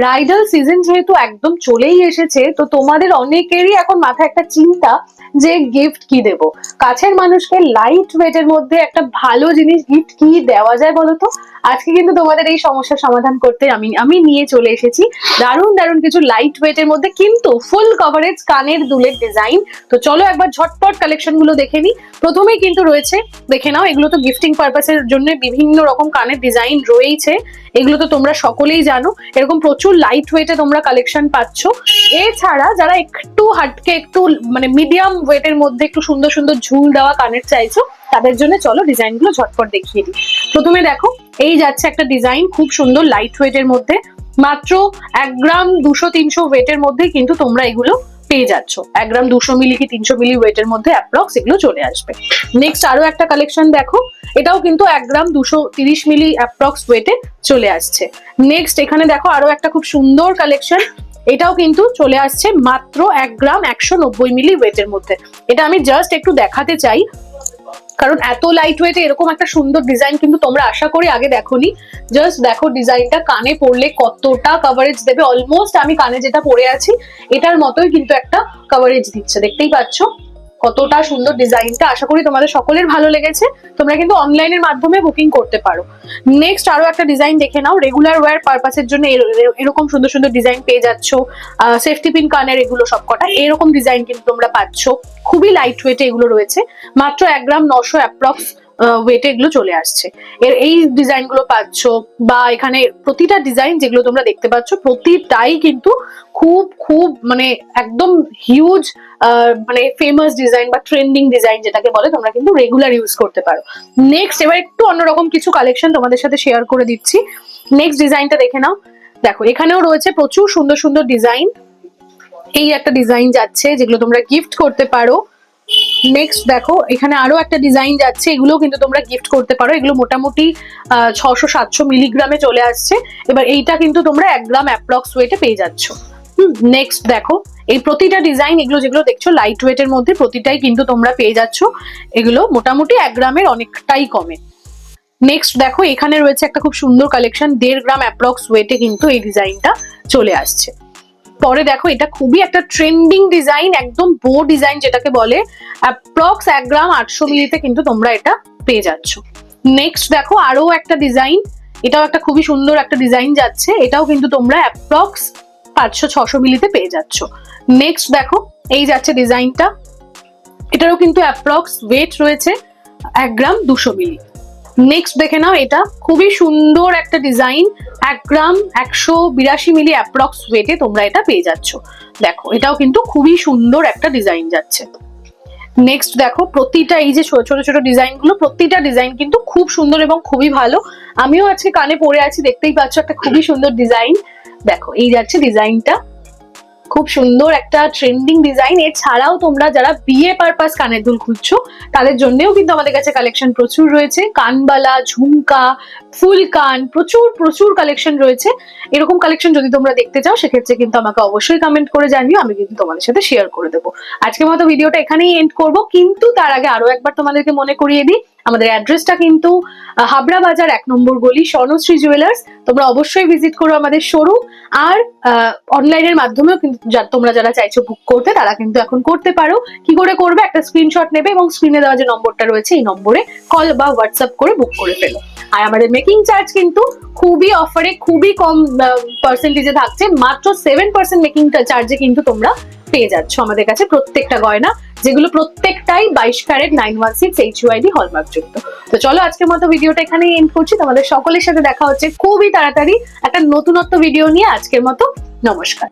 Bridal season যেহেতু একদম চলেই এসেছে, তো তোমাদের অনেকেরই এখন মাথায় একটা চিন্তা যে গিফট কি দেব। কাছের মানুষকে লাইট ওয়েটের মধ্যে একটা ভালো জিনিস গিফট কি দেওয়া যায় বলো তো। আজকে কিন্তু তোমাদের এই সমস্যার সমাধান করতে আমি নিয়ে চলে এসেছি দারুণ দারুণ কিছু লাইট ওয়েটের মধ্যে কিন্তু ফুল কভারেজ কানের দুলের ডিজাইন। তো চলো একবার ঝটপট কালেকশন গুলো দেখে নিই। প্রথমেই কিন্তু রয়েছে, দেখে নাও, এগুলো তো গিফটিং পারপাসের জন্য বিভিন্ন রকম কানের ডিজাইন রয়েছে। এগুলো তো তোমরা সকলেই জানো, এরকম প্রচুর লাইট ওয়েটে তোমরা কালেকশন পাচ্ছ। এছাড়া যারা একটু হাটকে একটু মানে মিডিয়াম ওয়েটের মধ্যে একটু সুন্দর সুন্দর ঝুল দেওয়া কানের চাইছো, তাদের জন্য চলো ডিজাইন গুলো ঝটপট দেখিয়ে দিই। প্রথমে দেখো, এই যাচ্ছে একটা ডিজাইন খুব সুন্দর লাইট ওয়েটের মধ্যে, মাত্র 1 গ্রাম 200-300 ওয়েটের মধ্যে কিন্তু তোমরা এগুলো পেয়ে যাচ্ছ। 1 গ্রাম 200 মিলি কি 300 মিলি ওয়েটের মধ্যে অ্যাপ্রক্স এগুলো চলে আসবে। নেক্সট আরো একটা কালেকশন দেখো, এটাও কিন্তু 1 গ্রাম 230 মিলি অ্যাপ্রক্স ওয়েটে চলে আসছে। নেক্সট এখানে দেখো আরো একটা খুব সুন্দর কালেকশন, এটাও কিন্তু চলে আসছে মাত্র 1 গ্রাম 190 মিলি ওয়েটের মধ্যে। এটা আমি জাস্ট একটু দেখাতে চাই, কারণ এত লাইট ওয়েটে এরকম একটা সুন্দর ডিজাইন কিন্তু তোমরা আশা করি আগে দেখোনি। জাস্ট দেখো ডিজাইনটা কানে পরলে কতটা কভারেজ দেবে। অলমোস্ট আমি কানে যেটা পরে আছি এটার মতোই কিন্তু একটা কভারেজ দিচ্ছে, দেখতেই পাচ্ছ কতটা সুন্দর ডিজাইনটা। আশা করি তোমাদের সকলের ভালো লেগেছে। তোমরা কিন্তু অনলাইনের মাধ্যমে বুকিং করতে পারো। নেক্সট আরো একটা ডিজাইন দেখে নাও, রেগুলার ওয়্যার পারপাসের জন্য এরকম সুন্দর সুন্দর ডিজাইন পেয়ে যাচ্ছ। সেফটি পিন কানের এগুলো সবকটা এরকম ডিজাইন কিন্তু তোমরা পাচ্ছ। খুবই লাইট ওয়েটে এগুলো রয়েছে, মাত্র 1 গ্রাম 900 অ্যাপ্রক্স ওয়েটে এগুলো চলে আসছে। এই ডিজাইন গুলো পাচ্ছ, বা এখানে প্রতিটা ডিজাইন যেগুলো তোমরা দেখতে পাচ্ছ প্রতিটাই কিন্তু খুব খুব মানে একদম হিউজ মানে ফেমাস ডিজাইন বা ট্রেন্ডিং ডিজাইন যেটাকে বলে, তোমরা কিন্তু রেগুলার ইউজ করতে পারো। নেক্সট এবার একটু অন্যরকম কিছু কালেকশন তোমাদের সাথে শেয়ার করে দিচ্ছি। নেক্সট ডিজাইনটা দেখে নাও, দেখো এখানেও রয়েছে প্রচুর সুন্দর সুন্দর ডিজাইন। এই একটা ডিজাইন যাচ্ছে যেগুলো তোমরা গিফট করতে পারো। নেক্সট দেখো এখানে আরো একটা ডিজাইন যাচ্ছে, এগুলো কিন্তু তোমরা গিফট করতে পারো। এগুলো মোটামুটি 600-700 মিলিগ্রামে চলে আসছে। এবার এইটা কিন্তু তোমরা 1 গ্রাম অ্যাপ্রক্স ওয়েটে পেয়ে যাচ্ছ। নেক্সট দেখো, এই প্রতিটা ডিজাইন এগুলো যেগুলো দেখছো লাইট ওয়েটের মধ্যে প্রতিটাই কিন্তু তোমরা পেয়ে যাচ্ছ এগুলো মোটামুটি 1 গ্রামের অনেকটাই কমে। নেক্সট দেখো, এখানে রয়েছে একটা খুব সুন্দর কালেকশন, 1.5 গ্রাম অ্যাপ্রক্স ওয়েটে কিন্তু এই ডিজাইনটা চলে আসছে। পরে দেখো, এটা খুবই একটা ট্রেন্ডিং ডিজাইন, একদম বো ডিজাইন যেটাকে বলে, অ্যাপ্রক্স 1 গ্রাম 800 মিলিতে কিন্তু তোমরা এটা পেয়ে যাচ্ছ। নেক্সট দেখো আরো একটা ডিজাইন, এটাও একটা খুবই সুন্দর একটা ডিজাইন যাচ্ছে, এটাও কিন্তু তোমরা অ্যাপ্রক্স 500-600 মিলিতে পেয়ে যাচ্ছ। নেক্সট দেখো, এই যাচ্ছে ডিজাইনটা, এটারও কিন্তু অ্যাপ্রক্স ওয়েট রয়েছে 1 গ্রাম 200 মিলি। নেক্সট দেখে নাও, এটা খুবই সুন্দর একটা ডিজাইন, 1 গ্রাম 182 মিলি অ্যাপ্রক্স ওয়েটে তোমরা এটা পেয়ে যাচ্ছ। দেখো এটাও কিন্তু খুবই সুন্দর একটা ডিজাইন যাচ্ছে। নেক্সট দেখো, প্রতিটা এই যে ছোট ছোট ডিজাইন গুলো, প্রতিটা ডিজাইন কিন্তু খুব সুন্দর এবং খুবই ভালো। আমিও আজকে কানে পরে আছি, দেখতেই পাচ্ছ একটা খুবই সুন্দর ডিজাইন। দেখো এই যাচ্ছে ডিজাইনটা, খুব সুন্দর একটা ট্রেন্ডিং ডিজাইন। এছাড়াও তোমরা যারা বিয়ে পারপাস কানের দুল খুঁজছো তাদের জন্যও কিন্তু আমাদের কাছে কালেকশন প্রচুর রয়েছে। কানবালা, ঝুমকা, ফুল কান, প্রচুর প্রচুর কালেকশন রয়েছে। এরকম কালেকশন যদি তোমরা দেখতে চাও সেক্ষেত্রে কিন্তু আমাকে অবশ্যই কমেন্ট করে জানিও, আমি কিন্তু তোমাদের সাথে শেয়ার করে দেবো। আজকের মতো ভিডিওটা এখানেই এন্ড করব, কিন্তু তার আগে আরো একবার তোমাদেরকে মনে করিয়ে দিই, আমাদের অ্যাড্রেসটা কিন্তু হাবড়া বাজার 1 নম্বর গলি, স্বর্ণশ্রী জুয়েলার্স। তোমরা অবশ্যই ভিজিট করো আমাদের শোরুম। আর অনলাইনের মাধ্যমেও কিন্তু তোমরা যারা চাইছো বুক করতে তারা কিন্তু এখন করতে পারো। কি করে করবে, একটা স্ক্রিনশট নেবে এবং স্ক্রিনে দেওয়া যে নম্বরটা রয়েছে এই নম্বরে কল বা হোয়াটসঅ্যাপ করে বুক করে ফেলো। আর আমাদের মেকিং চার্জ কিন্তু খুবই অফারে, খুবই কম পার্সেন্টেজে থাকছে, মাত্র 7% মেকিং চার্জে কিন্তু তোমরা পেয়ে যাচ্ছ আমাদের কাছে প্রত্যেকটা গয়না, যেগুলো প্রত্যেকটাই 22 ক্যারেট 916 HUID হলমার্ক যুক্ত। তো চলো আজকের মতো ভিডিওটা এখানেই এন্ড করছি। তোমাদের সকলের সাথে দেখা হচ্ছে খুবই তাড়াতাড়ি একটা নতুনত্ব ভিডিও নিয়ে। আজকের মতো নমস্কার।